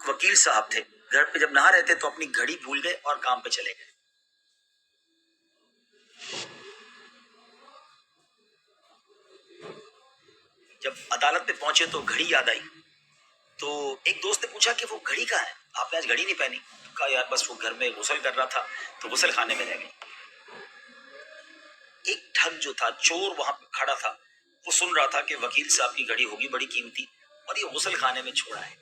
وکیل صاحب تھے، گھر پہ جب نہا رہے تھے تو اپنی گھڑی بھول گئے اور کام پہ چلے گئے. جب عدالت میں پہنچے تو گھڑی یاد آئی. تو ایک دوست نے پوچھا کہ وہ گھڑی کہاں ہے، آپ نے آج گھڑی نہیں پہنی؟ کہا یار بس وہ گھر میں غسل کر رہا تھا تو غسل خانے میں رہ گئی. ایک ٹھگ جو تھا، چور وہاں پہ کھڑا تھا، وہ سن رہا تھا کہ وکیل صاحب کی گھڑی ہوگی بڑی قیمتی اور یہ غسل خانے میں چھوڑا ہے.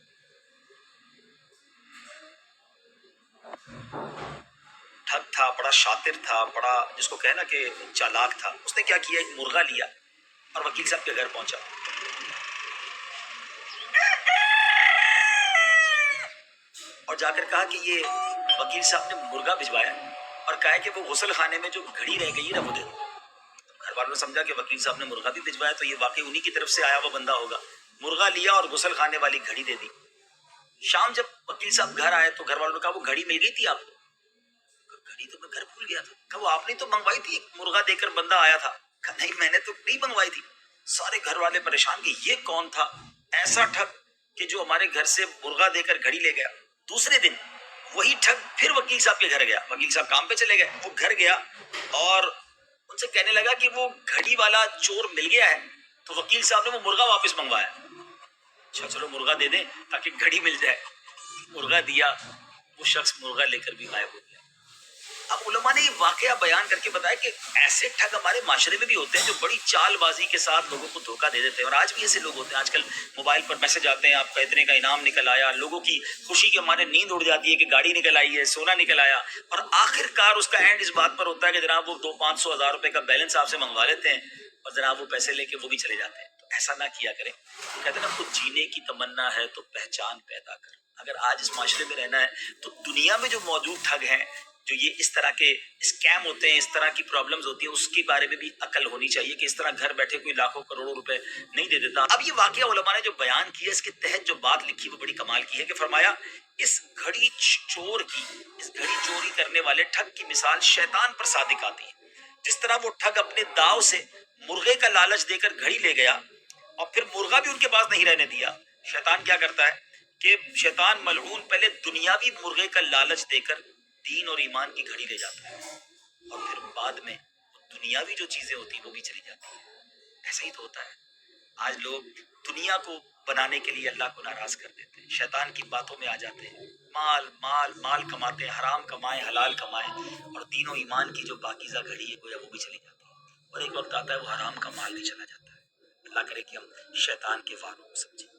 ٹھگ تھا، بڑا شاطر تھا، بڑا جس کو کہنا کہ چالاک تھا. اس نے کیا کیا، ایک مرغا لیا اور وکیل صاحب کے گھر پہنچا اور جا کر کہا کہ یہ وکیل صاحب نے مرغا بھجوایا اور کہا کہ وہ غسل خانے میں جو گھڑی رہ گئی ہے نا وہ دے دو. گھر والوں نے سمجھا کہ وکیل صاحب نے مرغا بھی بھجوایا تو یہ واقعی انہی کی طرف سے آیا ہوا بندہ ہوگا. مرغا لیا اور غسل خانے والی گھڑی دے دی. شام جب وکیل صاحب گھر آئے تو گھر والوں نے کہا وہ گھڑی میری تھی، آپ گھڑی تو میں گھر بھول گیا تھا. کہا وہ آپ نے تو منگوائی تھی، ایک مرغا دے کر بندہ آیا تھا. کہا نہیں میں نے تو نہیں منگوائی تھی. سارے گھر والے پریشان کہ یہ کون تھا ایسا ٹھگ کہ جو ہمارے گھر سے مرغا دے کر گھڑی لے گیا. دوسرے دن وہی ٹھگ پھر وکیل صاحب کے گھر گیا. وکیل صاحب کام پہ چلے گئے، وہ گھر گیا اور ان سے کہنے لگا کہ وہ گھڑی والا چور مل گیا ہے. تو وکیل صاحب نے وہ مرغا واپس منگوایا. اچھا چلو مرغا دے دیں تاکہ گھڑی مل جائے. مرغا دیا، وہ شخص مرغا لے کر بھی غائب ہو گیا. اب علماء نے یہ واقعہ بیان کر کے بتایا کہ ایسے ٹھگ ہمارے معاشرے میں بھی ہوتے ہیں جو بڑی چال بازی کے ساتھ لوگوں کو دھوکہ دے دیتے ہیں. اور آج بھی ایسے لوگ ہوتے ہیں. آج کل موبائل پر میسج آتے ہیں آپ کا اتنے کا انعام نکل آیا، لوگوں کی خوشی کے ہمارے نیند اڑ جاتی ہے کہ گاڑی نکل آئی ہے، سونا نکل آیا، اور آخر کار اس کا اینڈ اس بات پر ہوتا ہے کہ جناب وہ 200-500 ہزار روپے کا بیلنس آپ سے منگوا لیتے ہیں اور جناب وہ پیسے لے کے وہ بھی چلے جاتے ہیں. تو ایسا نہ کیا کریں. کہتے ہیں نا خود جینے کی تمنا ہے تو پہچان پیدا کر. اگر آج اس معاشرے میں رہنا ہے تو دنیا میں جو موجود ٹھگ ہیں، جو یہ اس طرح کے اسکیم ہوتے ہیں، اس طرح کی پرابلمز ہوتی ہیں، اس کے بارے میں بھی عقل ہونی چاہیے کہ اس طرح گھر بیٹھے کوئی لاکھوں کروڑوں روپے نہیں دے دیتا. اب یہ واقعہ علماء نے جو بیان کیا اس کے تحت جو بات لکھی وہ بڑی کمال کی ہے کہ فرمایا اس گھڑی چوری کرنے والے ٹھگ کی مثال شیطان پر صادق آتی ہے. جس طرح وہ ٹھگ اپنے داؤ سے مرغے کا لالچ دے کر گھڑی لے گیا اور پھر مرغا بھی ان کے پاس نہیں رہنے دیا. شیطان کیا کرتا ہے کہ شیطان ملعون پہلے دنیاوی مرغے کا لالچ دے کر دین اور ایمان کی گھڑی لے جاتا ہے اور پھر بعد میں دنیاوی جو چیزیں ہوتی ہیں وہ بھی چلی جاتی ہیں. ایسا ہی تو ہوتا ہے. آج لوگ دنیا کو بنانے کے لیے اللہ کو ناراض کر دیتے ہیں، شیطان کی باتوں میں آ جاتے ہیں، مال مال مال کماتے ہیں، حرام کمائیں حلال کمائیں، اور دین و ایمان کی جو پاکیزہ گھڑی ہے گویا وہ بھی چلی جاتی ہے. اور ایک وقت آتا ہے وہ حرام کا مال بھی چلا جاتا ہے. اللہ کرے کہ ہم شیطان کے واروں کو سمجھیں.